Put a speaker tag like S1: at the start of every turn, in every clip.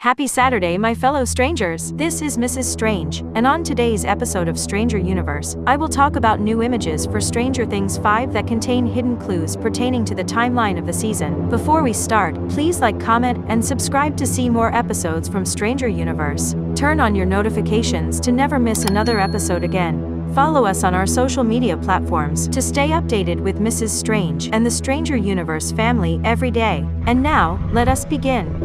S1: Happy Saturday, my fellow strangers! This is Mrs. Strange, and on today's episode of Stranger Universe, I will talk about new images for Stranger Things 5 that contain hidden clues pertaining to the timeline of the season. Before we start, please like, comment, and subscribe to see more episodes from Stranger Universe. Turn on your notifications to never miss another episode again. Follow us on our social media platforms to stay updated with Mrs. Strange and the Stranger Universe family every day. And now, let us begin.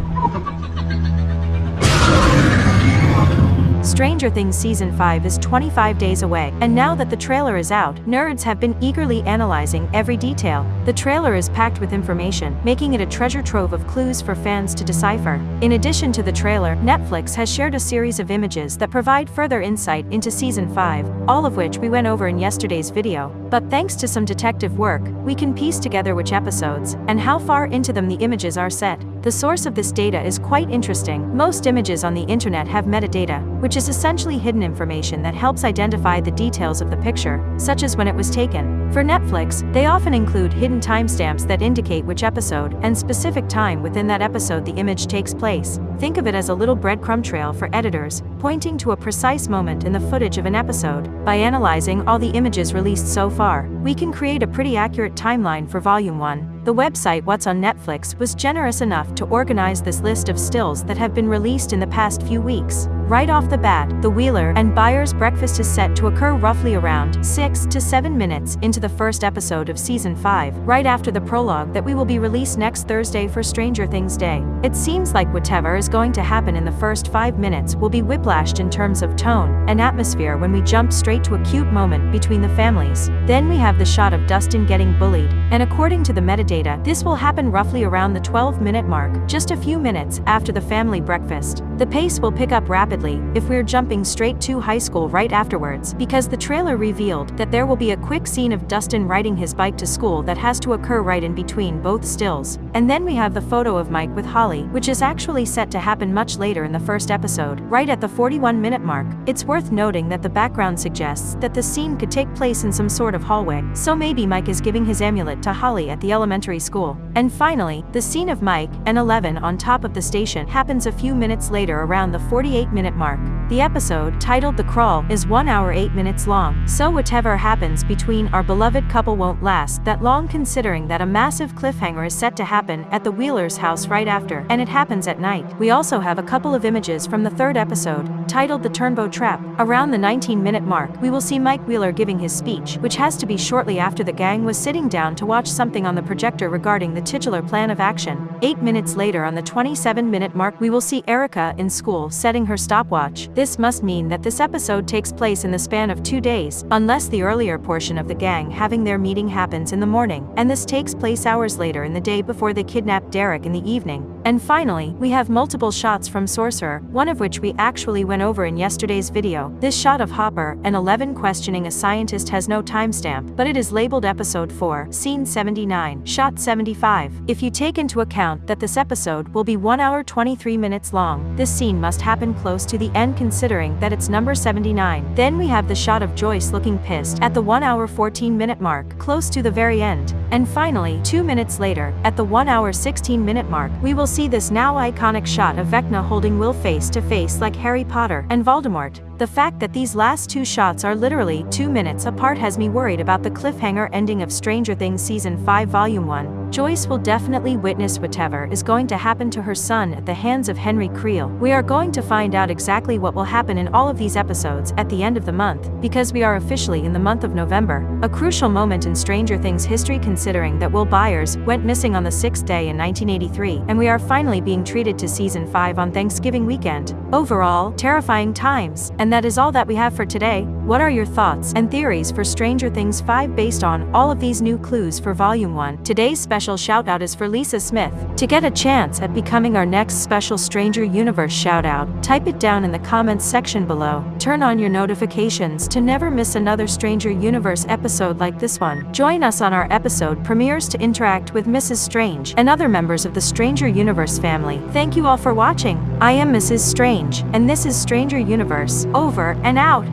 S1: Stranger Things Season 5 is 25 days away, and now that the trailer is out, nerds have been eagerly analyzing every detail. The trailer is packed with information, making it a treasure trove of clues for fans to decipher. In addition to the trailer, Netflix has shared a series of images that provide further insight into Season 5, all of which we went over in yesterday's video. But thanks to some detective work, we can piece together which episodes, and how far into them the images are set. The source of this data is quite interesting. Most images on the internet have metadata, which is essentially hidden information that helps identify the details of the picture, such as when it was taken. For Netflix, they often include hidden timestamps that indicate which episode and specific time within that episode the image takes place. Think of it as a little breadcrumb trail for editors, pointing to a precise moment in the footage of an episode. By analyzing all the images released so far, we can create a pretty accurate timeline for Volume 1. The website What's on Netflix was generous enough to organize this list of stills that have been released in the past few weeks. Right off the bat, the Wheeler and Byers breakfast is set to occur roughly around 6 to 7 minutes into the first episode of Season 5, right after the prologue that we will be released next Thursday for Stranger Things Day. It seems like whatever is going to happen in the first 5 minutes will be whiplashed in terms of tone and atmosphere when we jump straight to a cute moment between the families. Then we have the shot of Dustin getting bullied, and according to the metadata, this will happen roughly around the 12-minute mark, just a few minutes after the family breakfast. The pace will pick up rapidly if we're jumping straight to high school right afterwards, because the trailer revealed that there will be a quick scene of Dustin riding his bike to school that has to occur right in between both stills. And then we have the photo of Mike with Holly, which is actually set to happen much later in the first episode, right at the 41-minute mark. It's worth noting that the background suggests that the scene could take place in some sort of hallway, so maybe Mike is giving his amulet to Holly at the elementary school. And finally, the scene of Mike and Eleven on top of the station happens a few minutes later around the 48-minute mark. The episode, titled The Crawl, is 1 hour 8 minutes long, so whatever happens between our beloved couple won't last that long, considering that a massive cliffhanger is set to happen at the Wheelers' house right after, and it happens at night. We also have a couple of images from the third episode, titled The Turnbow Trap. Around the 19-minute mark, we will see Mike Wheeler giving his speech, which has to be shortly after the gang was sitting down to watch something on the projector regarding the titular plan of action. 8 minutes later, on the 27-minute mark, we will see Erica in school setting her stopwatch. This must mean that this episode takes place in the span of 2 days, unless the earlier portion of the gang having their meeting happens in the morning, and this takes place hours later in the day before they kidnap Derek in the evening. And finally, we have multiple shots from Sorcerer, one of which we actually went over in yesterday's video. This shot of Hopper and Eleven questioning a scientist has no timestamp, but it is labeled Episode 4, Scene 79, Shot 75. If you take into account that this episode will be 1 hour 23 minutes long, this scene must happen close to the end considering that it's number 79. Then we have the shot of Joyce looking pissed at the 1 hour 14-minute mark, close to the very end. And finally, 2 minutes later, at the 1 hour 16-minute mark, we will see this now iconic shot of Vecna holding Will face to face like Harry Potter and Voldemort. The fact that these last two shots are literally 2 minutes apart has me worried about the cliffhanger ending of Stranger Things Season 5 Volume 1. Joyce will definitely witness whatever is going to happen to her son at the hands of Henry Creel. We are going to find out exactly what will happen in all of these episodes at the end of the month, because we are officially in the month of November. A crucial moment in Stranger Things history considering that Will Byers went missing on the 6th day in 1983, and we are finally being treated to Season 5 on Thanksgiving weekend. Overall, terrifying times. And that is all that we have for today. What are your thoughts and theories for Stranger Things 5 based on all of these new clues for Volume 1? Today's special shout out is for Lisa Smith. To get a chance at becoming our next special Stranger Universe shout out, type it down in the comments section below. Turn on your notifications to never miss another Stranger Universe episode like this one. Join us on our episode premieres to interact with Mrs. Strange and other members of the Stranger Universe family. Thank you all for watching. I am Mrs. Strange, and this is Stranger Universe. Over and out.